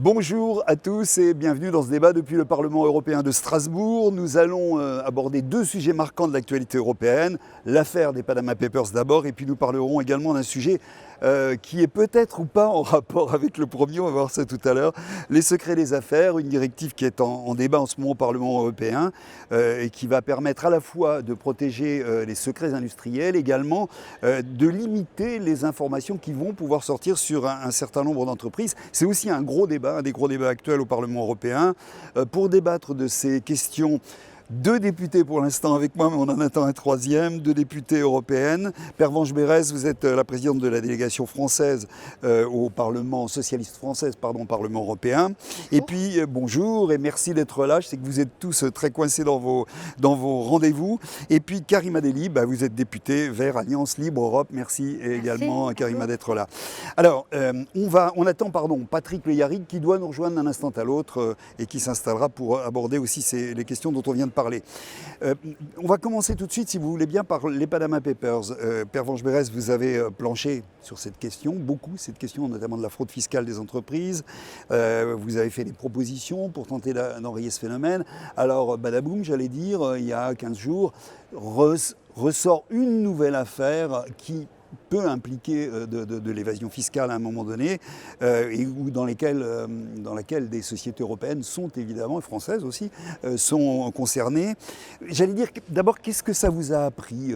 Bonjour à tous et bienvenue dans ce débat depuis le Parlement européen de Strasbourg. Nous allons aborder deux sujets marquants de l'actualité européenne. L'affaire des Panama Papers d'abord, et puis nous parlerons également d'un sujet qui est peut-être ou pas en rapport avec le premier, on va voir ça tout à l'heure. Les secrets des affaires, une directive qui est en débat en ce moment au Parlement européen et qui va permettre à la fois de protéger les secrets industriels, également de limiter les informations qui vont pouvoir sortir sur un certain nombre d'entreprises. C'est aussi un gros débat, un des gros débats actuels au Parlement européen. Pour débattre de ces questions, deux députés pour l'instant avec moi, mais on en attend un troisième, deux députées européennes. Pervenche Berès, vous êtes la présidente de la délégation française au Parlement socialiste française, au Parlement européen. Bonjour. Et puis bonjour et merci d'être là. Je sais que vous êtes tous très coincés dans vos rendez-vous. Et puis Karima Delli, vous êtes députée Verts Alliance Libre Europe. Merci également Karima d'être là. Alors on attend Patrick Le Yarrick qui doit nous rejoindre d'un instant à l'autre et qui s'installera pour aborder aussi les questions dont on vient de parler. On va commencer tout de suite, si vous voulez bien, par les Panama Papers. Pervenche Berès, vous avez planché sur cette question, cette question notamment de la fraude fiscale des entreprises. Vous avez fait des propositions pour tenter d'enrayer ce phénomène. Alors, badaboum, j'allais dire, il y a 15 jours, ressort une nouvelle affaire qui peut impliquer de l'évasion fiscale à un moment donné, et dans laquelle des sociétés européennes sont évidemment, et françaises aussi, sont concernées. J'allais dire, d'abord, qu'est-ce que ça vous a appris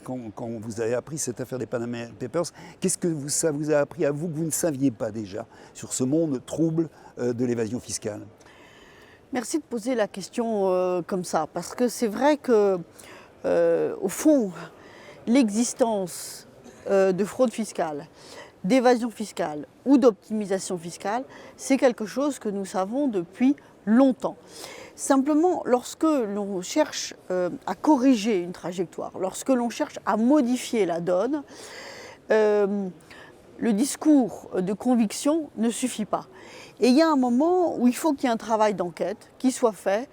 quand vous avez appris cette affaire des Panama Papers, qu'est-ce que ça vous a appris à vous que vous ne saviez pas déjà sur ce monde trouble de l'évasion fiscale? Merci de poser la question comme ça, parce que c'est vrai que, au fond, l'existence de fraude fiscale, d'évasion fiscale ou d'optimisation fiscale, c'est quelque chose que nous savons depuis longtemps. Simplement, lorsque l'on cherche à corriger une trajectoire, lorsque l'on cherche à modifier la donne, le discours de conviction ne suffit pas. Et il y a un moment où il faut qu'il y ait un travail d'enquête qui soit fait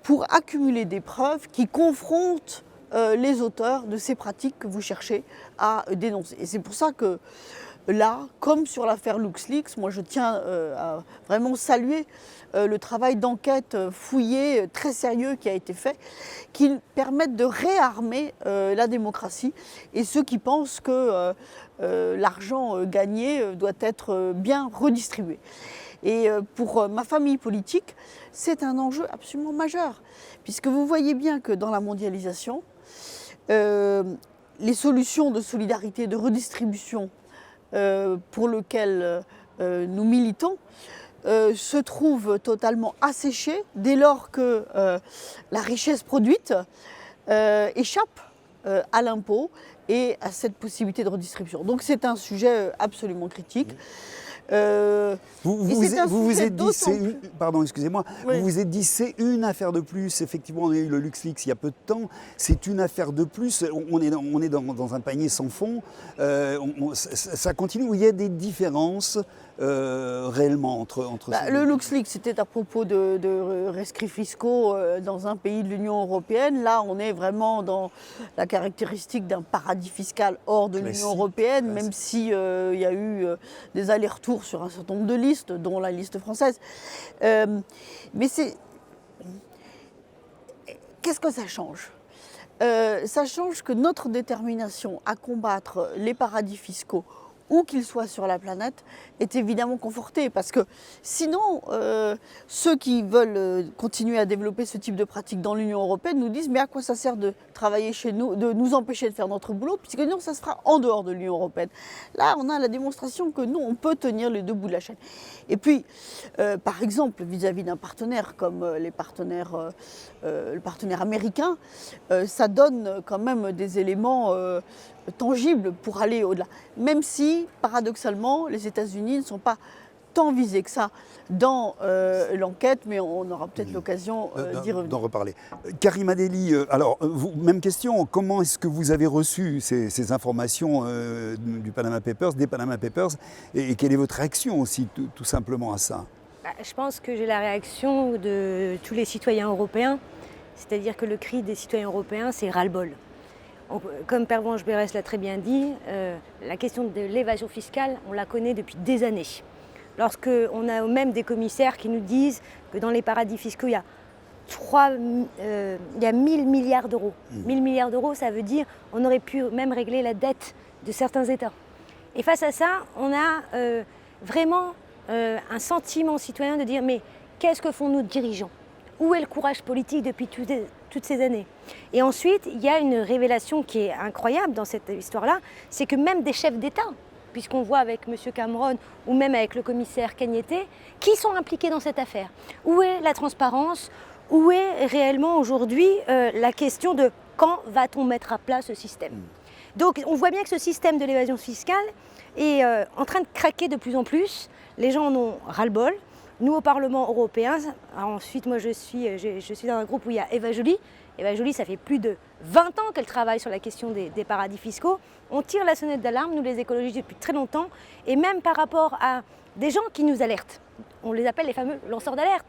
pour accumuler des preuves qui confrontent les auteurs de ces pratiques que vous cherchez à dénoncer. Et c'est pour ça que là, comme sur l'affaire LuxLeaks, moi je tiens à vraiment saluer le travail d'enquête fouillé, très sérieux qui a été fait, qui permettent de réarmer la démocratie et ceux qui pensent que l'argent gagné doit être bien redistribué. Et pour ma famille politique, c'est un enjeu absolument majeur, puisque vous voyez bien que dans la mondialisation, les solutions de solidarité, de redistribution pour lesquelles nous militons se trouvent totalement asséchées dès lors que la richesse produite échappe à l'impôt et à cette possibilité de redistribution. Donc c'est un sujet absolument critique. Vous vous êtes dit, c'est une affaire de plus. Effectivement, on a eu le LuxLeaks il y a peu de temps. C'est une affaire de plus. On est dans un panier sans fond. Ça continue. Où il y a des différences réellement entre le LuxLeaks, c'était à propos de rescrits fiscaux dans un pays de l'Union européenne. Là, on est vraiment dans la caractéristique d'un paradis fiscal hors de l'Union européenne, même s'il y a eu des allers-retours sur un certain nombre de listes, dont la liste française. Mais qu'est-ce que ça change ? Ça change que notre détermination à combattre les paradis fiscaux, où qu'ils soient sur la planète, est évidemment confortée. Parce que sinon, ceux qui veulent continuer à développer ce type de pratique dans l'Union européenne nous disent « mais à quoi ça sert de travailler chez nous, de nous empêcher de faire notre boulot, puisque non, ça se fera en dehors de l'Union européenne ». Là, on a la démonstration que nous, on peut tenir les deux bouts de la chaîne. Et puis, par exemple, vis-à-vis d'un partenaire comme le partenaire américain, ça donne quand même des éléments tangibles pour aller au-delà. Même si, paradoxalement, les États-Unis ne sont pas tant visés que ça dans l'enquête, mais on aura peut-être l'occasion d'y revenir. D'en reparler. Karima Delli, alors, même question, comment est-ce que vous avez reçu ces informations du Panama Papers, des Panama Papers, et quelle est votre réaction aussi, tout simplement, à ça? Je pense que j'ai la réaction de tous les citoyens européens, c'est-à-dire que le cri des citoyens européens, c'est ras-le-bol. Comme Pervenche Berès l'a très bien dit, la question de l'évasion fiscale, on la connaît depuis des années. lorsqu'on a même des commissaires qui nous disent que dans les paradis fiscaux, il y a 1000 milliards d'euros. 1000 milliards d'euros, ça veut dire qu'on aurait pu même régler la dette de certains États. Et face à ça, on a vraiment un sentiment citoyen de dire mais qu'est-ce que font nos dirigeants? Où est le courage politique depuis toutes ces années? Et ensuite, il y a une révélation qui est incroyable dans cette histoire-là, c'est que même des chefs d'État, puisqu'on voit avec M. Cameron ou même avec le commissaire Cañete, qui sont impliqués dans cette affaire. Où est la transparence? Où est réellement aujourd'hui la question de quand va-t-on mettre à plat ce système? Donc on voit bien que ce système de l'évasion fiscale est en train de craquer de plus en plus. Les gens en ont ras-le-bol. Nous, au Parlement européen, ensuite moi je suis dans un groupe où il y a Eva Joly. Eva Joly, ça fait plus de 20 ans qu'elle travaille sur la question des paradis fiscaux. On tire la sonnette d'alarme, nous les écologistes, depuis très longtemps. Et même par rapport à des gens qui nous alertent. On les appelle les fameux lanceurs d'alerte.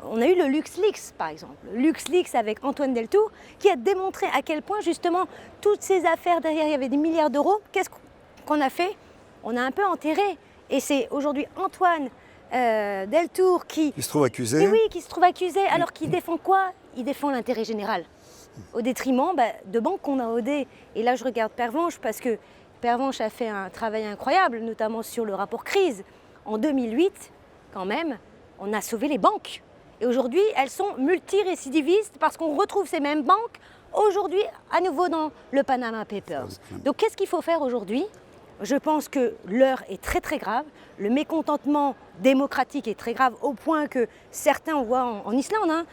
On a eu le LuxLeaks, par exemple. Le LuxLeaks avec Antoine Deltour, qui a démontré à quel point, justement, toutes ces affaires derrière, il y avait des milliards d'euros. Qu'est-ce qu'on a fait? On a un peu enterré. Et c'est aujourd'hui Antoine Deltour qui se trouve accusé. Oui, qui se trouve accusé. Alors qu'il défend quoi? Il défend l'intérêt général. Au détriment de banques qu'on a audées. Et là, je regarde Pervenche, parce que Pervenche a fait un travail incroyable, notamment sur le rapport crise. En 2008, quand même, on a sauvé les banques. Et aujourd'hui, elles sont multirécidivistes parce qu'on retrouve ces mêmes banques aujourd'hui à nouveau dans le Panama Papers. Donc qu'est-ce qu'il faut faire aujourd'hui? Je pense que l'heure est très très grave. Le mécontentement démocratique est très grave au point que certains, on voit en Islande,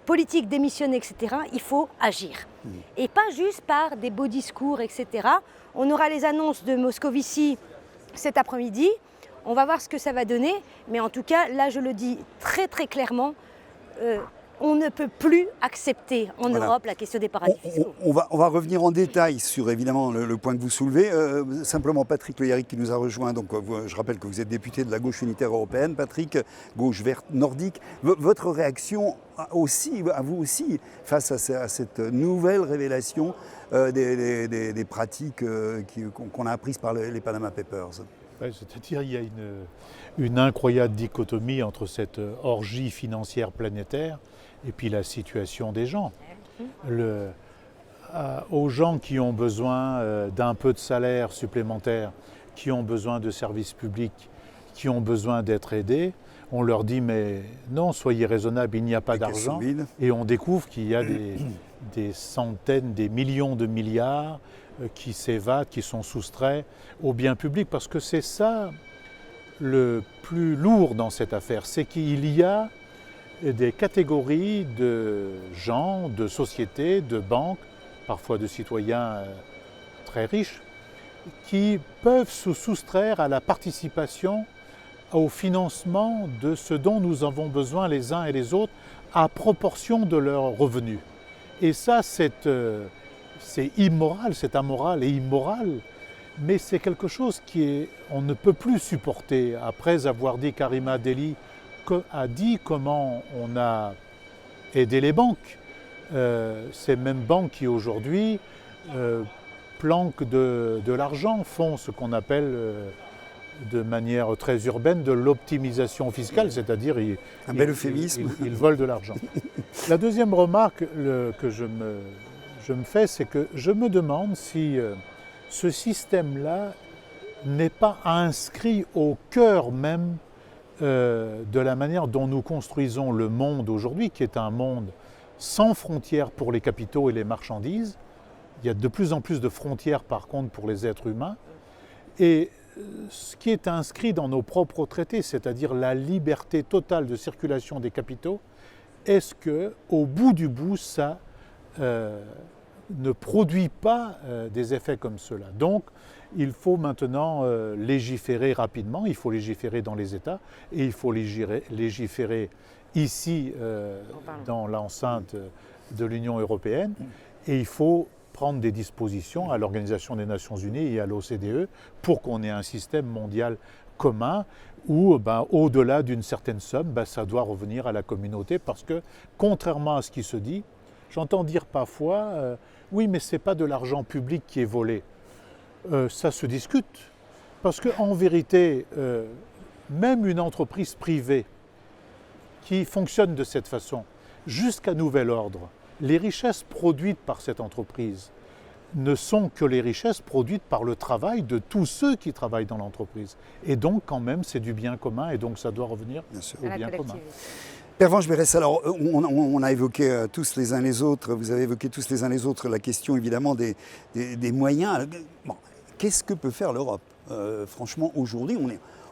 politiques démissionnent, etc. Il faut agir. Et pas juste par des beaux discours, etc. On aura les annonces de Moscovici cet après-midi. On va voir ce que ça va donner, mais en tout cas, là je le dis très très clairement, on ne peut plus accepter en Europe la question des paradis fiscaux. On va revenir en détail sur évidemment le point que vous soulevez. Simplement Patrick Le Yarrick qui nous a rejoint, donc je rappelle que vous êtes député de la gauche unitaire européenne, Patrick, gauche verte nordique. Votre réaction aussi, à vous aussi, face à cette nouvelle révélation des pratiques qu'on a apprises par les Panama Papers? Ouais, c'est-à-dire qu'il y a une incroyable dichotomie entre cette orgie financière planétaire et puis la situation des gens. Aux gens qui ont besoin d'un peu de salaire supplémentaire, qui ont besoin de services publics, qui ont besoin d'être aidés, on leur dit mais non, soyez raisonnables, il n'y a pas d'argent. Et on découvre qu'il y a des centaines, des millions de milliards qui s'évadent, qui sont soustraits aux biens publics. Parce que c'est ça le plus lourd dans cette affaire, c'est qu'il y a des catégories de gens, de sociétés, de banques, parfois de citoyens très riches, qui peuvent se soustraire à la participation au financement de ce dont nous avons besoin les uns et les autres à proportion de leurs revenus. Et ça, c'est immoral, c'est amoral et immoral, mais c'est quelque chose on ne peut plus supporter. Après avoir dit, Karima Delli a dit comment on a aidé les banques, ces mêmes banques qui aujourd'hui planquent de l'argent, font ce qu'on appelle de manière très urbaine de l'optimisation fiscale, c'est-à-dire un bel euphémisme. Ils volent de l'argent. La deuxième remarque que je me fais, c'est que je me demande si ce système-là n'est pas inscrit au cœur même de la manière dont nous construisons le monde aujourd'hui, qui est un monde sans frontières pour les capitaux et les marchandises. Il y a de plus en plus de frontières par contre pour les êtres humains. Et ce qui est inscrit dans nos propres traités, c'est-à-dire la liberté totale de circulation des capitaux, est-ce qu'au bout du bout, ça ne produit pas des effets comme cela? Donc, il faut maintenant légiférer rapidement, il faut légiférer dans les États et il faut légiférer ici dans l'enceinte de l'Union européenne et il faut prendre des dispositions à l'Organisation des Nations Unies et à l'OCDE pour qu'on ait un système mondial commun où, au-delà d'une certaine somme, ça doit revenir à la communauté parce que, contrairement à ce qui se dit, j'entends dire parfois oui, mais ce n'est pas de l'argent public qui est volé. Ça se discute parce qu'en vérité, même une entreprise privée qui fonctionne de cette façon, jusqu'à nouvel ordre, les richesses produites par cette entreprise ne sont que les richesses produites par le travail de tous ceux qui travaillent dans l'entreprise. Et donc, quand même, c'est du bien commun et donc ça doit revenir au bien commun. Pervenche Berès, alors on a évoqué tous les uns les autres, vous avez évoqué tous les uns les autres la question évidemment des moyens. Bon, qu'est-ce que peut faire l'Europe ? Franchement, aujourd'hui,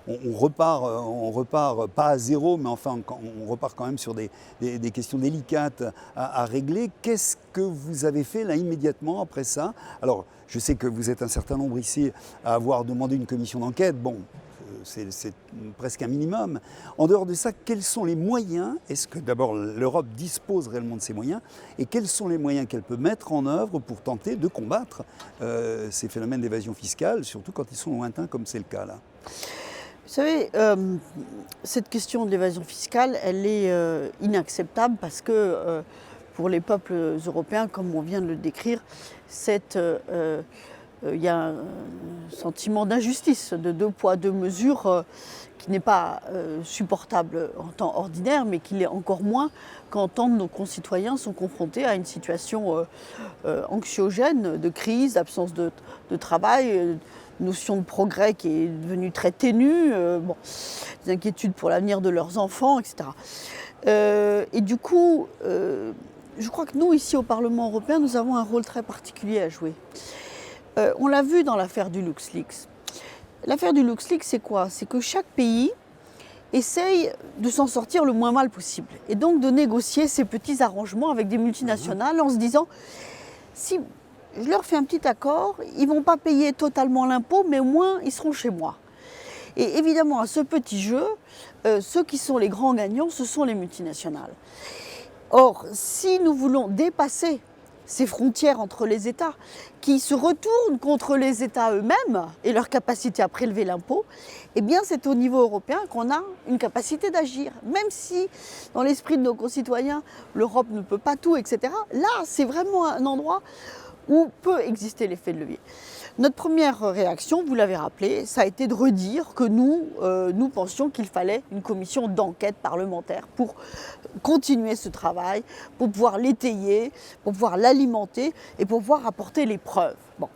on repart pas à zéro, mais enfin on repart quand même sur des questions délicates à régler. Qu'est-ce que vous avez fait là immédiatement après ça ? Alors, je sais que vous êtes un certain nombre ici à avoir demandé une commission d'enquête. Bon, c'est presque un minimum. En dehors de ça, quels sont les moyens ? Est-ce que d'abord l'Europe dispose réellement de ces moyens ? Et quels sont les moyens qu'elle peut mettre en œuvre pour tenter de combattre ces phénomènes d'évasion fiscale, surtout quand ils sont lointains comme c'est le cas là ? Vous savez, cette question de l'évasion fiscale, elle est inacceptable parce que pour les peuples européens, comme on vient de le décrire, il y a un sentiment d'injustice, de deux poids, deux mesures, qui n'est pas supportable en temps ordinaire, mais qui l'est encore moins quand tant de nos concitoyens sont confrontés à une situation anxiogène, de crise, d'absence de travail, notion de progrès qui est devenue très ténue, des inquiétudes pour l'avenir de leurs enfants, etc. Et du coup, je crois que nous, ici au Parlement européen, nous avons un rôle très particulier à jouer. On l'a vu dans l'affaire du LuxLeaks. L'affaire du LuxLeaks, c'est quoi ? C'est que chaque pays essaye de s'en sortir le moins mal possible. Et donc de négocier ces petits arrangements avec des multinationales en se disant, si je leur fais un petit accord, ils ne vont pas payer totalement l'impôt, mais au moins ils seront chez moi. Et évidemment, à ce petit jeu, ceux qui sont les grands gagnants, ce sont les multinationales. Or, si nous voulons dépasser ces frontières entre les États, qui se retournent contre les États eux-mêmes et leur capacité à prélever l'impôt, eh bien c'est au niveau européen qu'on a une capacité d'agir. Même si, dans l'esprit de nos concitoyens, l'Europe ne peut pas tout, etc., là, c'est vraiment un endroit où peut exister l'effet de levier. Notre première réaction, vous l'avez rappelé, ça a été de redire que nous pensions qu'il fallait une commission d'enquête parlementaire pour continuer ce travail, pour pouvoir l'étayer, pour pouvoir l'alimenter et pour pouvoir apporter les preuves. Bon.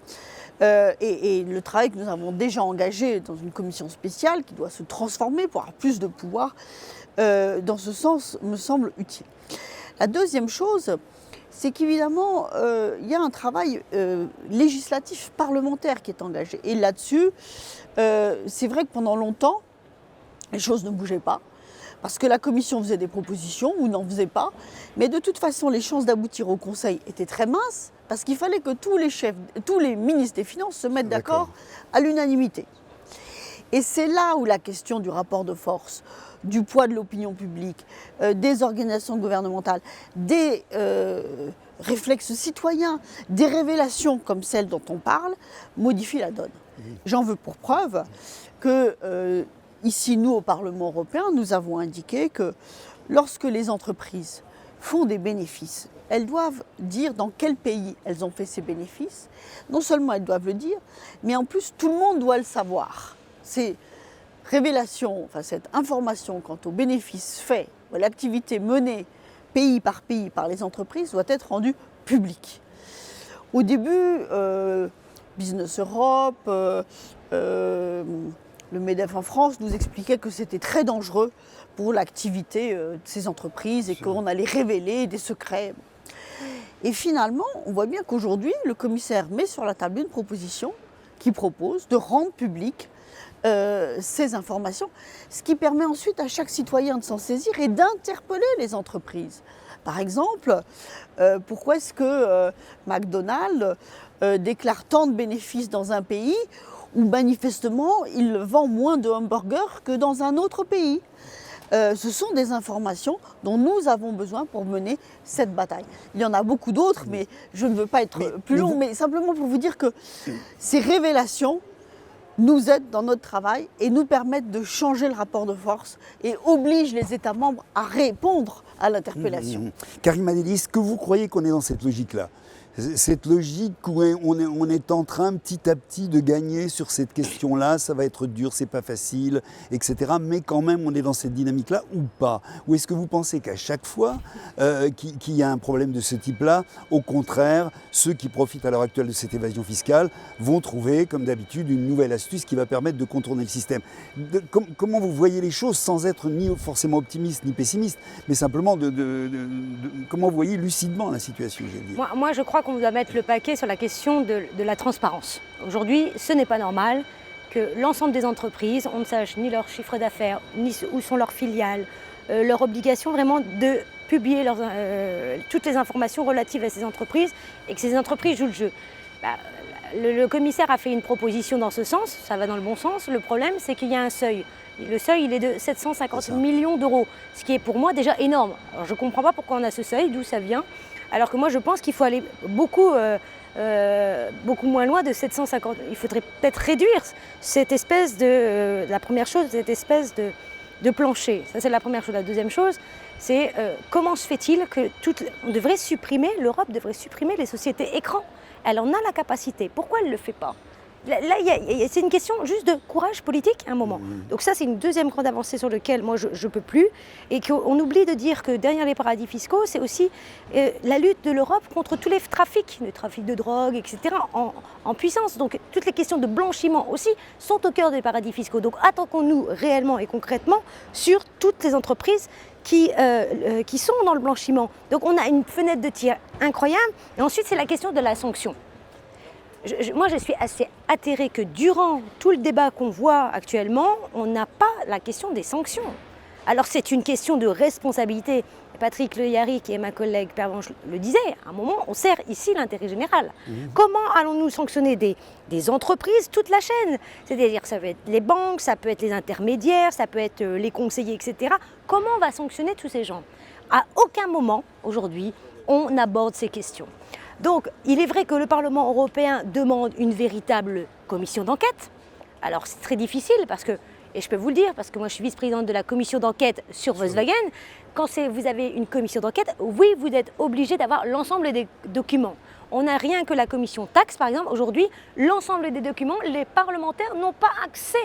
Et le travail que nous avons déjà engagé dans une commission spéciale qui doit se transformer pour avoir plus de pouvoir, dans ce sens, me semble utile. La deuxième chose, c'est qu'évidemment, il y a un travail législatif parlementaire qui est engagé. Et là-dessus, c'est vrai que pendant longtemps, les choses ne bougeaient pas, parce que la Commission faisait des propositions ou n'en faisait pas. Mais de toute façon, les chances d'aboutir au Conseil étaient très minces, parce qu'il fallait que tous les ministres des Finances se mettent d'accord à l'unanimité. Et c'est là où la question du rapport de force, du poids de l'opinion publique, des organisations gouvernementales, des réflexes citoyens, des révélations comme celles dont on parle, modifient la donne. J'en veux pour preuve que, ici, nous, au Parlement européen, nous avons indiqué que lorsque les entreprises font des bénéfices, elles doivent dire dans quel pays elles ont fait ces bénéfices. Non seulement elles doivent le dire, mais en plus, tout le monde doit le savoir. Ces révélations, enfin cette information quant aux bénéfices faits, à l'activité menée pays par les entreprises doit être rendue publique. Au début, Business Europe, le MEDEF en France nous expliquait que c'était très dangereux pour l'activité de ces entreprises et qu'on allait révéler des secrets. Et finalement, on voit bien qu'aujourd'hui, le commissaire met sur la table une proposition qui propose de rendre public ces informations, ce qui permet ensuite à chaque citoyen de s'en saisir et d'interpeller les entreprises. Par exemple, pourquoi est-ce que McDonald's déclare tant de bénéfices dans un pays où manifestement il vend moins de hamburgers que dans un autre pays ? Ce sont des informations dont nous avons besoin pour mener cette bataille. Il y en a beaucoup d'autres, mais je ne veux pas être plus long, mais simplement pour vous dire que ces révélations nous aident dans notre travail et nous permettent de changer le rapport de force et obligent les États membres à répondre à l'interpellation. Karima Delli, est-ce que vous croyez qu'on est dans cette logique-là ? cette logique où on est en train petit à petit de gagner sur cette question-là, ça va être dur, c'est pas facile, etc. Mais quand même, on est dans cette dynamique-là ou pas? Ou est-ce que vous pensez qu'à chaque fois qu'il y a un problème de ce type-là, au contraire, ceux qui profitent à l'heure actuelle de cette évasion fiscale vont trouver, comme d'habitude, une nouvelle astuce qui va permettre de contourner le système? Comment vous voyez les choses sans être ni forcément optimiste ni pessimiste, mais simplement comment vous voyez lucidement la situation, je vais dire? Moi, je crois qu'on doit mettre le paquet sur la question de la transparence. Aujourd'hui, ce n'est pas normal que l'ensemble des entreprises, on ne sache ni leur chiffre d'affaires, ni où sont leurs filiales, leur obligation vraiment de publier toutes les informations relatives à ces entreprises et que ces entreprises jouent le jeu. Le commissaire a fait une proposition dans ce sens, ça va dans le bon sens. Le problème, c'est qu'il y a un seuil. Le seuil, il est de 750 millions d'euros, ce qui est pour moi déjà énorme. Alors, je ne comprends pas pourquoi on a ce seuil, d'où ça vient. Alors que moi, je pense qu'il faut aller beaucoup moins loin de 750. Il faudrait peut-être réduire cette espèce la première chose, cette espèce de plancher. Ça, c'est la première chose. La deuxième chose, c'est comment se fait-il que l'Europe devrait supprimer les sociétés écrans. Elle en a la capacité. Pourquoi elle ne le fait pas? Là, c'est une question juste de courage politique à un moment. Donc ça, c'est une deuxième grande avancée sur laquelle moi, je ne peux plus. Et qu'on oublie de dire que derrière les paradis fiscaux, c'est aussi la lutte de l'Europe contre tous les trafics de drogue, etc., en puissance. Donc toutes les questions de blanchiment aussi sont au cœur des paradis fiscaux. Donc attaquons-nous réellement et concrètement sur toutes les entreprises qui sont dans le blanchiment. Donc on a une fenêtre de tir incroyable. Et ensuite, c'est la question de la sanction. Moi, je suis assez atterrée que durant tout le débat qu'on voit actuellement, on n'a pas la question des sanctions. Alors, c'est une question de responsabilité. Patrick Le Yarrick et ma collègue Pervenche le disaient, à un moment, on sert ici l'intérêt général. Comment allons-nous sanctionner des entreprises, toute la chaîne? C'est-à-dire que ça peut être les banques, ça peut être les intermédiaires, ça peut être les conseillers, etc. Comment on va sanctionner tous ces gens? À aucun moment, aujourd'hui, on aborde ces questions. Donc, il est vrai que le Parlement européen demande une véritable commission d'enquête. Alors, c'est très difficile parce que, et je peux vous le dire, parce que moi je suis vice-présidente de la commission d'enquête sur Volkswagen, quand vous avez une commission d'enquête, oui, vous êtes obligé d'avoir l'ensemble des documents. On n'a rien que la commission taxe, par exemple. Aujourd'hui, l'ensemble des documents, les parlementaires n'ont pas accès.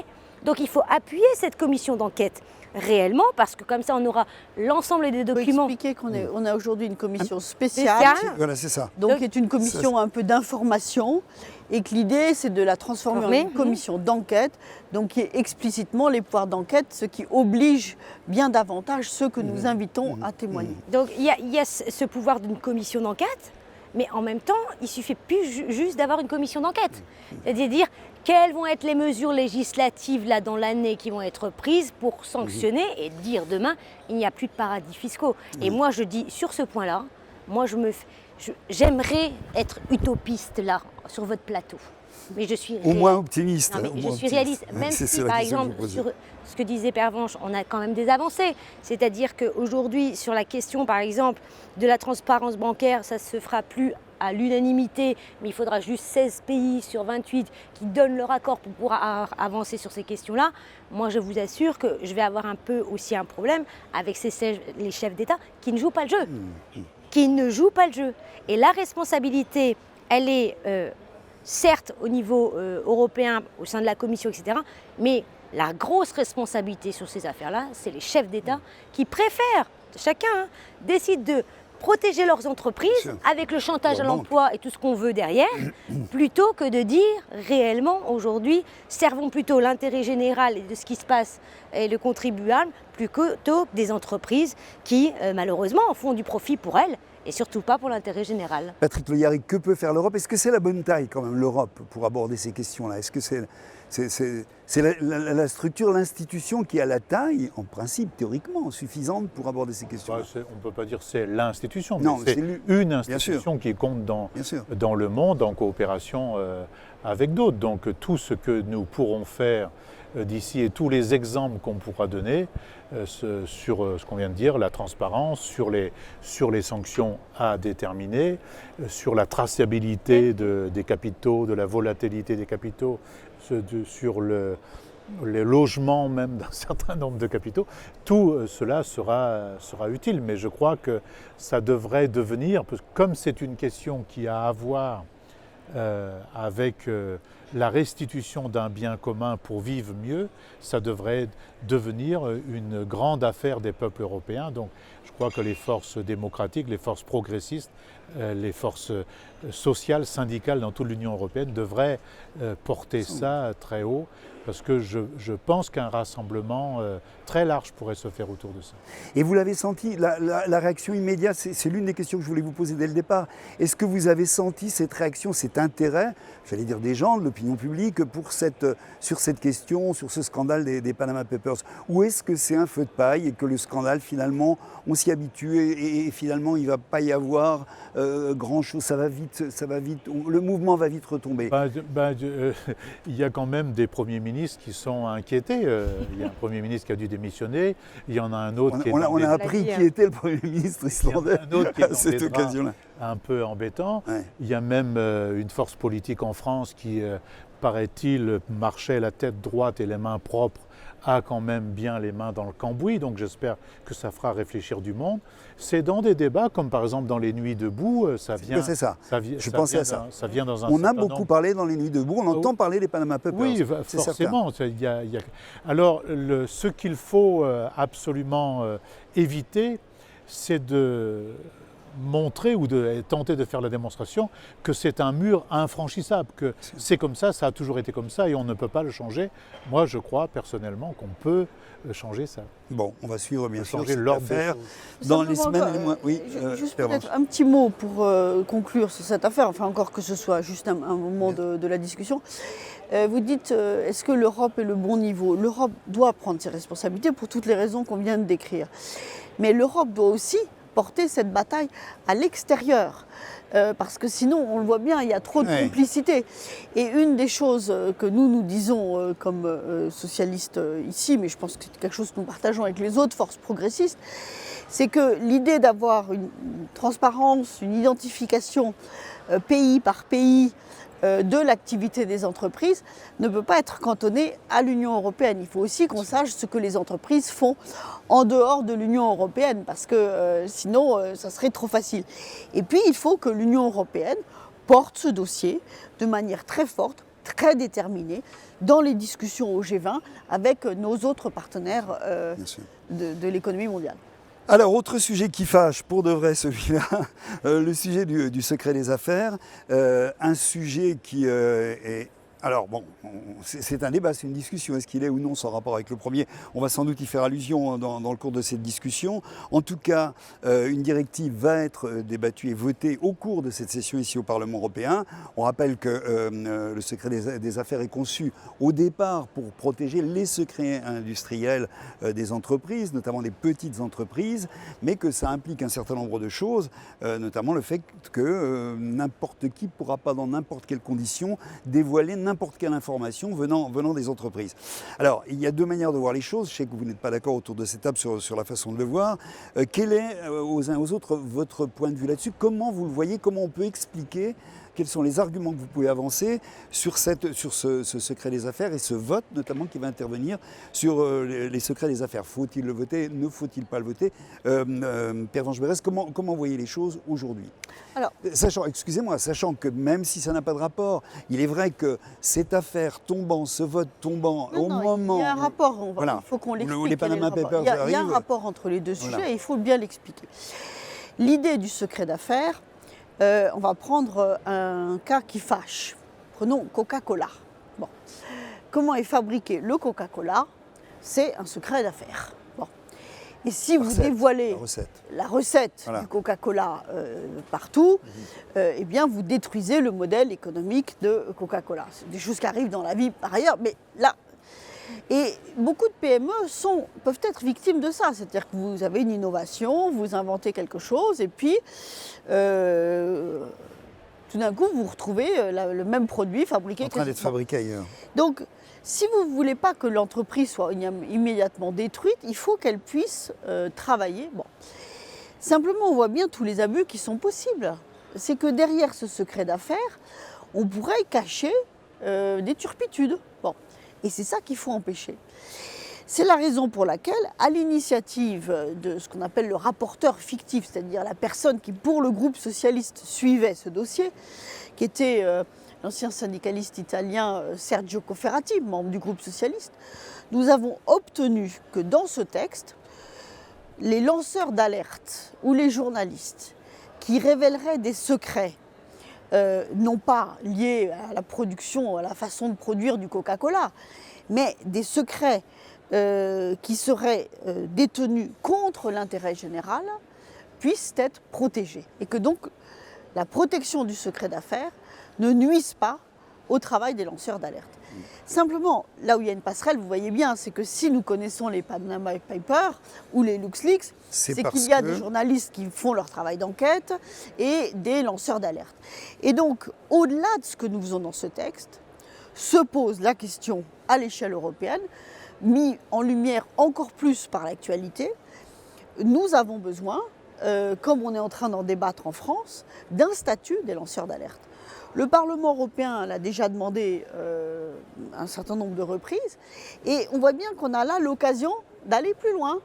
Donc, il faut appuyer cette commission d'enquête réellement, parce que comme ça, on aura l'ensemble des documents. Il faut expliquer qu'on a aujourd'hui une commission spéciale, voilà, c'est ça. Donc, qui est une commission un peu d'information, et que l'idée, c'est de la transformer en une commission d'enquête, donc qui est explicitement les pouvoirs d'enquête, ce qui oblige bien davantage ceux que nous invitons à témoigner. Donc, il y a ce pouvoir d'une commission d'enquête, mais en même temps, il ne suffit plus juste d'avoir une commission d'enquête. C'est-à-dire, quelles vont être les mesures législatives là dans l'année qui vont être prises pour sanctionner et dire demain, il n'y a plus de paradis fiscaux. Et moi, je dis, sur ce point-là, moi, j'aimerais être utopiste là, sur votre plateau. Mais je suis au moins optimiste. Non, mais je suis réaliste. Même si, par exemple, sur ce que disait Pervenche, on a quand même des avancées. C'est-à-dire qu'aujourd'hui, sur la question, par exemple, de la transparence bancaire, ça ne se fera plus à l'unanimité, mais il faudra juste 16 pays sur 28 qui donnent leur accord pour pouvoir avancer sur ces questions-là. Moi, je vous assure que je vais avoir un peu aussi un problème avec les chefs d'État qui ne jouent pas le jeu. Qui ne jouent pas le jeu. Et la responsabilité, elle est certes au niveau européen, au sein de la Commission, etc., mais la grosse responsabilité sur ces affaires-là, c'est les chefs d'État qui préfèrent, chacun décide de protéger leurs entreprises avec le chantage à l'emploi et tout ce qu'on veut derrière, plutôt que de dire réellement aujourd'hui, servons plutôt l'intérêt général et de ce qui se passe et le contribuable, plutôt que des entreprises qui malheureusement font du profit pour elles et surtout pas pour l'intérêt général. Patrick Le Yarrick, que peut faire l'Europe? Est-ce que c'est la bonne taille quand même, l'Europe, pour aborder ces questions-là? Est-ce que c'est la structure, l'institution qui a la taille, en principe, théoriquement, suffisante pour aborder ces questions-là? On ne peut pas dire que c'est l'institution, non, mais c'est une institution qui compte dans le monde en coopération avec d'autres. Donc tout ce que nous pourrons faire d'ici et tous les exemples qu'on pourra donner sur ce qu'on vient de dire, la transparence, sur les sanctions à déterminer, sur la traçabilité des capitaux, de la volatilité des capitaux, sur les logements même d'un certain nombre de capitaux, tout cela sera utile. Mais je crois que ça devrait devenir, comme c'est une question qui a à voir avec la restitution d'un bien commun pour vivre mieux, ça devrait devenir une grande affaire des peuples européens. Donc je crois que les forces démocratiques, les forces progressistes, les forces sociales, syndicales dans toute l'Union européenne devraient porter ça très haut, parce que je pense qu'un rassemblement très large pourrait se faire autour de ça. Et vous l'avez senti, la réaction immédiate, c'est l'une des questions que je voulais vous poser dès le départ. Est-ce que vous avez senti cette réaction, cet intérêt, j'allais dire des gens, de l'opinion publique, sur cette question, sur ce scandale des Panama Papers? Ou est-ce que c'est un feu de paille et que le scandale, finalement, on s'y habitue et finalement, il ne va pas y avoir grand-chose, ça va vite, le mouvement va vite retomber? Il y a quand même des premiers ministres qui sont inquiétés. Il y a un Premier ministre qui a dû démissionner, il y en a un autre qui est on a appris qui était le Premier ministre islandais à cette occasion-là. Un peu embêtant. Ouais. Il y a même une force politique en France qui, paraît-il, marchait la tête droite et les mains propres, a quand même bien les mains dans le cambouis, donc j'espère que ça fera réfléchir du monde. C'est dans des débats, comme par exemple dans les Nuits debout, ça vient... C'est ça, je pensais à ça. Ça vient dans un on a certain beaucoup nombre. parlé dans les Nuits debout, on entend parler des Panama Papers. Oui, forcément. Alors, ce qu'il faut absolument éviter, c'est de montrer ou de tenter de faire la démonstration que c'est un mur infranchissable, que c'est comme ça a toujours été comme ça et on ne peut pas le changer. Moi, je crois personnellement qu'on peut changer ça. Bon, on va suivre bien sûr cette l'ordre affaire dans les semaines et les mois. Oui, juste peut-être un petit mot pour conclure sur cette affaire, enfin encore que ce soit juste un moment de la discussion. Vous dites, est-ce que l'Europe est le bon niveau? L'Europe doit prendre ses responsabilités pour toutes les raisons qu'on vient de décrire. Mais l'Europe doit aussi porter cette bataille à l'extérieur. Parce que sinon, on le voit bien, il y a trop de complicité. Et une des choses que nous disons comme socialistes ici, mais je pense que c'est quelque chose que nous partageons avec les autres forces progressistes, c'est que l'idée d'avoir une transparence, une identification pays par pays de l'activité des entreprises ne peut pas être cantonnée à l'Union européenne. Il faut aussi qu'on sache ce que les entreprises font en dehors de l'Union européenne, parce que sinon, ça serait trop facile. Et puis, il faut que l'Union européenne porte ce dossier de manière très forte, très déterminée, dans les discussions au G20 avec nos autres partenaires de l'économie mondiale. Alors, autre sujet qui fâche, pour de vrai celui-là, le sujet du secret des affaires, un sujet qui est... Alors bon, c'est un débat, c'est une discussion, est-ce qu'il est ou non sans rapport avec le premier? On va sans doute y faire allusion dans le cours de cette discussion. En tout cas, une directive va être débattue et votée au cours de cette session ici au Parlement européen. On rappelle que le secret des affaires est conçu au départ pour protéger les secrets industriels des entreprises, notamment des petites entreprises, mais que ça implique un certain nombre de choses, notamment le fait que n'importe qui ne pourra pas dans n'importe quelles conditions dévoiler n'importe quelle information venant des entreprises. Alors, il y a deux manières de voir les choses. Je sais que vous n'êtes pas d'accord autour de cette table sur la façon de le voir. Quel est, aux uns aux autres, votre point de vue là-dessus? Comment vous le voyez? Comment on peut expliquer? Quels sont les arguments que vous pouvez avancer sur ce secret des affaires et ce vote notamment qui va intervenir sur les secrets des affaires? Faut-il le voter? Ne faut-il pas le voter? Pervenche Berès, comment vous voyez les choses aujourd'hui? Alors, sachant que même si ça n'a pas de rapport, il est vrai que cette affaire tombant, ce vote tombant au moment... Il y a un rapport, voilà, il faut qu'on l'explique. Les Panama Papers il y a un rapport entre les deux sujets et il faut bien l'expliquer. L'idée du secret d'affaires, on va prendre un cas qui fâche. Prenons Coca-Cola. Bon. Comment est fabriqué le Coca-Cola? C'est un secret d'affaires. Bon. Et si vous dévoilez la recette du Coca-Cola partout, eh bien vous détruisez le modèle économique de Coca-Cola. C'est des choses qui arrivent dans la vie par ailleurs, mais là... Et beaucoup de PME peuvent être victimes de ça, c'est-à-dire que vous avez une innovation, vous inventez quelque chose et puis tout d'un coup vous retrouvez le même produit fabriqué en train d'être fabriqué ailleurs. Donc si vous ne voulez pas que l'entreprise soit immédiatement détruite, il faut qu'elle puisse travailler. Bon. Simplement on voit bien tous les abus qui sont possibles. C'est que derrière ce secret d'affaires, on pourrait cacher des turpitudes. Bon. Et c'est ça qu'il faut empêcher. C'est la raison pour laquelle, à l'initiative de ce qu'on appelle le rapporteur fictif, c'est-à-dire la personne qui, pour le groupe socialiste, suivait ce dossier, qui était l'ancien syndicaliste italien Sergio Cofferati, membre du groupe socialiste, nous avons obtenu que dans ce texte, les lanceurs d'alerte ou les journalistes qui révéleraient des secrets, non pas liés à la production, à la façon de produire du Coca-Cola, mais des secrets qui seraient détenus contre l'intérêt général, puissent être protégés. Et que donc la protection du secret d'affaires ne nuise pas au travail des lanceurs d'alerte. Simplement, là où il y a une passerelle, vous voyez bien, c'est que si nous connaissons les Panama Papers ou les LuxLeaks, c'est qu'il y a des journalistes qui font leur travail d'enquête et des lanceurs d'alerte. Et donc, au-delà de ce que nous faisons dans ce texte, se pose la question à l'échelle européenne, mis en lumière encore plus par l'actualité, nous avons besoin, comme on est en train d'en débattre en France, d'un statut des lanceurs d'alerte. Le Parlement européen l'a déjà demandé un certain nombre de reprises et on voit bien qu'on a là l'occasion d'aller plus loin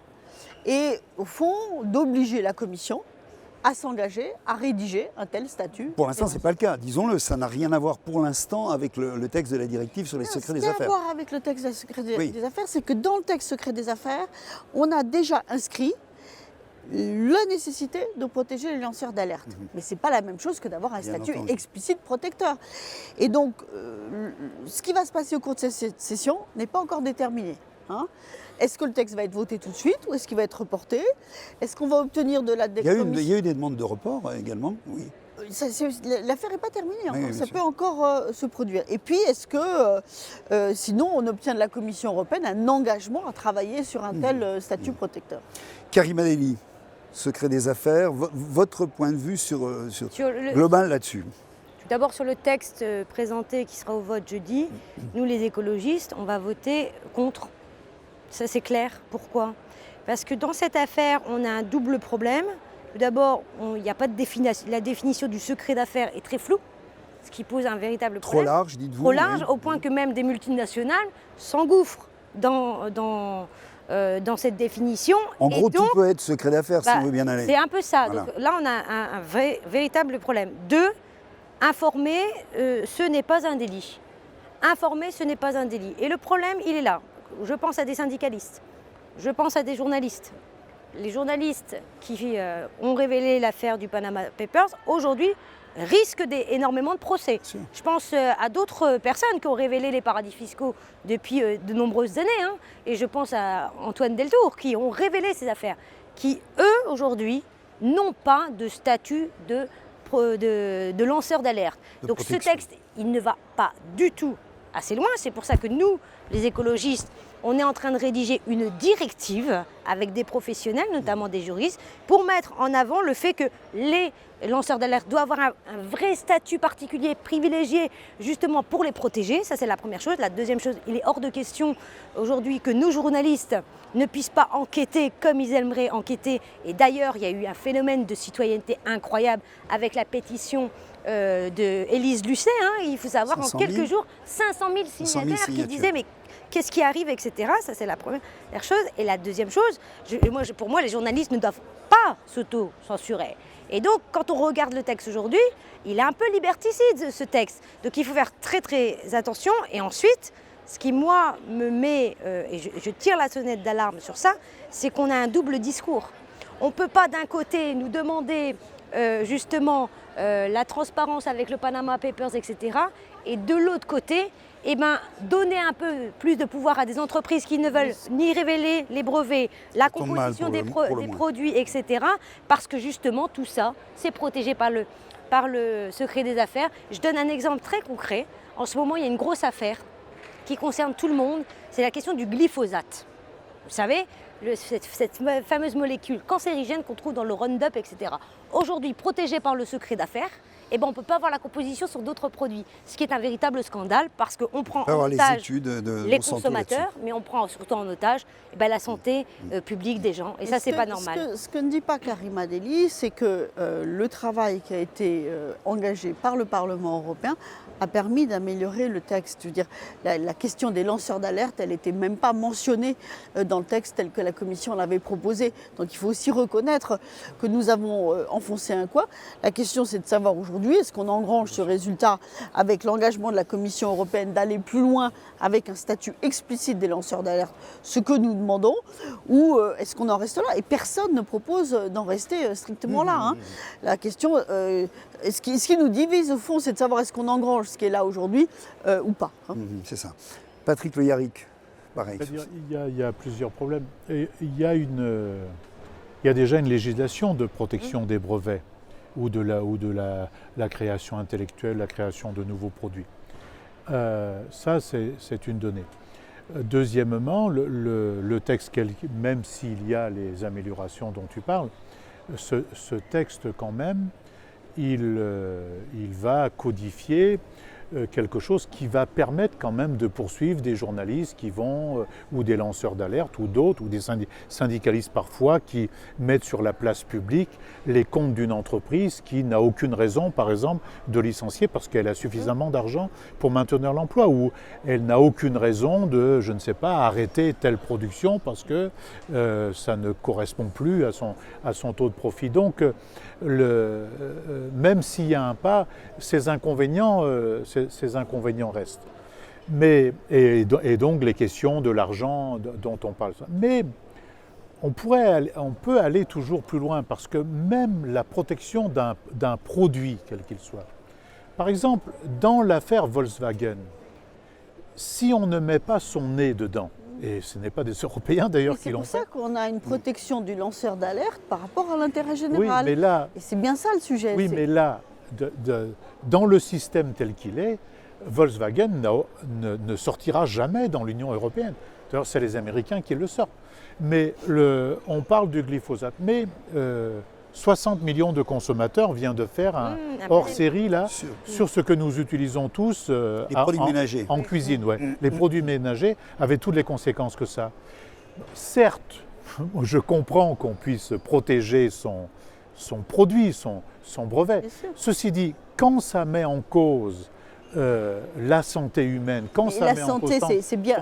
et au fond d'obliger la Commission à s'engager, à rédiger un tel statut. Pour l'instant, ce n'est pas le cas. Disons-le, ça n'a rien à voir pour l'instant avec le texte de la directive sur les secrets des affaires. Ce qui a à voir avec le texte des secrets des affaires, c'est que dans le texte secret des affaires, on a déjà inscrit la nécessité de protéger les lanceurs d'alerte. Mais ce n'est pas la même chose que d'avoir un statut explicite protecteur. Et donc, ce qui va se passer au cours de cette session n'est pas encore déterminé. Est-ce que le texte va être voté tout de suite ou est-ce qu'il va être reporté? Est-ce qu'on va obtenir de la commission? Il y a eu des demandes de report également, oui. L'affaire n'est pas terminée, oui, ça peut encore se produire. Et puis, est-ce que, sinon, on obtient de la Commission européenne un engagement à travailler sur un tel statut protecteur? Karima Delli, secret des affaires, votre point de vue sur global là-dessus? Tout d'abord, sur le texte présenté qui sera au vote jeudi, nous, les écologistes, on va voter contre. Ça, c'est clair. Pourquoi? Parce que dans cette affaire, on a un double problème. Tout d'abord, il n'y a pas de définition. La définition du secret d'affaires est très floue, ce qui pose un véritable problème. Trop large, dites-vous? Trop large, au point que même des multinationales s'engouffrent dans cette définition. En gros, tout peut être secret d'affaires si on veut bien aller. C'est un peu ça. Voilà. Donc, là, on a un véritable problème. 2, informer, ce n'est pas un délit. Informer, ce n'est pas un délit. Et le problème, il est là. Je pense à des syndicalistes. Je pense à des journalistes. Les journalistes qui ont révélé l'affaire du Panama Papers, aujourd'hui, risquent énormément de procès. Je pense à d'autres personnes qui ont révélé les paradis fiscaux depuis de nombreuses années. Et je pense à Antoine Deltour, qui ont révélé ces affaires, qui, eux, aujourd'hui, n'ont pas de statut de lanceur d'alerte. Donc ce texte, il ne va pas du tout assez loin. C'est pour ça que nous, les écologistes, on est en train de rédiger une directive avec des professionnels, notamment des juristes, pour mettre en avant le fait que les lanceurs d'alerte doivent avoir un vrai statut particulier, privilégié, justement pour les protéger. Ça, c'est la première chose. La deuxième chose, il est hors de question aujourd'hui que nos journalistes ne puissent pas enquêter comme ils aimeraient enquêter. Et d'ailleurs, il y a eu un phénomène de citoyenneté incroyable avec la pétition d'Élise Lucet. Il faut savoir, en quelques jours, 500 000 signataires qui disaient mais qu'est-ce qui arrive, etc. Ça, c'est la première chose. Et la deuxième chose, pour moi, les journalistes ne doivent pas s'auto-censurer. Et donc, quand on regarde le texte aujourd'hui, il est un peu liberticide, ce texte. Donc, il faut faire très, très attention. Et ensuite, ce qui, moi, me met, et je tire la sonnette d'alarme sur ça, c'est qu'on a un double discours. On ne peut pas, d'un côté, nous demander, justement, la transparence avec le Panama Papers, etc. Et de l'autre côté, donner un peu plus de pouvoir à des entreprises qui ne veulent ni révéler les brevets, la composition des produits, etc. Parce que justement, tout ça, c'est protégé par le secret des affaires. Je donne un exemple très concret. En ce moment, il y a une grosse affaire qui concerne tout le monde. C'est la question du glyphosate. Vous savez, cette fameuse molécule cancérigène qu'on trouve dans le Roundup, etc. aujourd'hui protégés par le secret d'affaires, eh ben, on ne peut pas avoir la composition sur d'autres produits. Ce qui est un véritable scandale parce qu'on prend en otage les consommateurs, mais on prend surtout en otage la santé publique des gens. Et ça, c'est pas normal. Ce que ne dit pas Karima Delli, c'est que le travail qui a été engagé par le Parlement européen a permis d'améliorer le texte. Je veux dire, la question des lanceurs d'alerte, elle n'était même pas mentionnée dans le texte tel que la Commission l'avait proposé. Donc il faut aussi reconnaître que nous avons enfoncé un coin. La question, c'est de savoir aujourd'hui, est-ce qu'on engrange ce résultat avec l'engagement de la Commission européenne d'aller plus loin avec un statut explicite des lanceurs d'alerte, ce que nous demandons, ou est-ce qu'on en reste là? Et personne ne propose d'en rester strictement là. Hein. La question, ce qui nous divise au fond, c'est de savoir est-ce qu'on engrange ce qui est là aujourd'hui ou pas. Hein. C'est ça. Patrick Le Yarrick, pareil. Il y a plusieurs problèmes. Et il y a déjà une législation de protection des brevets ou de la création intellectuelle, la création de nouveaux produits. Ça, c'est une donnée. Deuxièmement, le texte, même s'il y a les améliorations dont tu parles, ce texte quand même, il va codifier quelque chose qui va permettre quand même de poursuivre des journalistes qui vont, ou des lanceurs d'alerte, ou d'autres, ou des syndicalistes parfois, qui mettent sur la place publique les comptes d'une entreprise qui n'a aucune raison, par exemple, de licencier parce qu'elle a suffisamment d'argent pour maintenir l'emploi, ou elle n'a aucune raison de, je ne sais pas, arrêter telle production parce que ça ne correspond plus à son taux de profit. Donc, même s'il y a un pas, ces inconvénients restent. Et donc les questions de l'argent dont on parle. Mais on peut aller toujours plus loin parce que même la protection d'un produit, quel qu'il soit. Par exemple, dans l'affaire Volkswagen, si on ne met pas son nez dedans, et ce n'est pas des Européens d'ailleurs qui l'ont fait. C'est pour ça qu'on a une protection du lanceur d'alerte par rapport à l'intérêt général. Oui, mais là, et c'est bien ça le sujet. Oui, mais là, dans le système tel qu'il est, Volkswagen ne sortira jamais dans l'Union européenne. D'ailleurs, c'est les Américains qui le sortent. Mais on parle du glyphosate. Mais 60 millions de consommateurs viennent de faire un hors-série là sur ce que nous utilisons tous en cuisine. Ouais. Les produits ménagers avec toutes les conséquences que ça. Certes, je comprends qu'on puisse protéger son produit, son brevet. Ceci dit, quand ça met en cause la santé humaine, quand ça met en cause la santé, c'est bien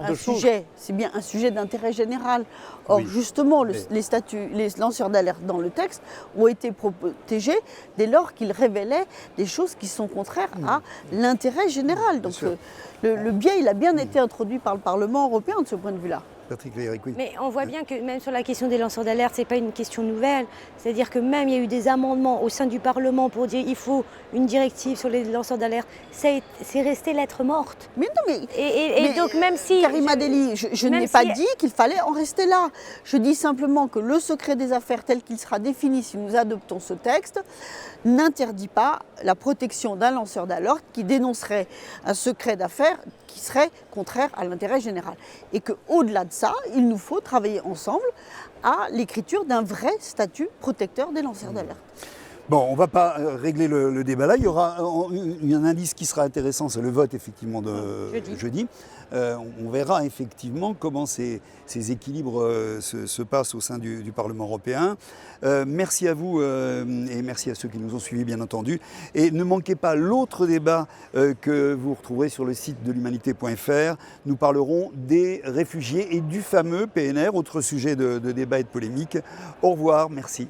un sujet d'intérêt général. Or, oui, justement, les lanceurs d'alerte dans le texte ont été protégés dès lors qu'ils révélaient des choses qui sont contraires à l'intérêt général. Donc, le biais, il a bien été introduit par le Parlement européen de ce point de vue-là. Patrick Le Yarrick, oui. Mais on voit bien que même sur la question des lanceurs d'alerte, ce n'est pas une question nouvelle. C'est-à-dire que même il y a eu des amendements au sein du Parlement pour dire qu'il faut une directive sur les lanceurs d'alerte. C'est resté lettre morte. Mais non, mais donc même si... Karima Delli, je n'ai pas dit qu'il fallait en rester là. Je dis simplement que le secret des affaires tel qu'il sera défini si nous adoptons ce texte n'interdit pas la protection d'un lanceur d'alerte qui dénoncerait un secret d'affaires qui serait contraire à l'intérêt général. Et qu'au-delà de ça, il nous faut travailler ensemble à l'écriture d'un vrai statut protecteur des lanceurs d'alerte. Bon, on ne va pas régler le débat là. Il y aura un indice qui sera intéressant, c'est le vote effectivement de jeudi. On verra effectivement comment ces équilibres se passent au sein du Parlement européen. Merci à vous et merci à ceux qui nous ont suivis bien entendu. Et ne manquez pas l'autre débat que vous retrouverez sur le site de l'humanité.fr. Nous parlerons des réfugiés et du fameux PNR, autre sujet de débat et de polémique. Au revoir, merci.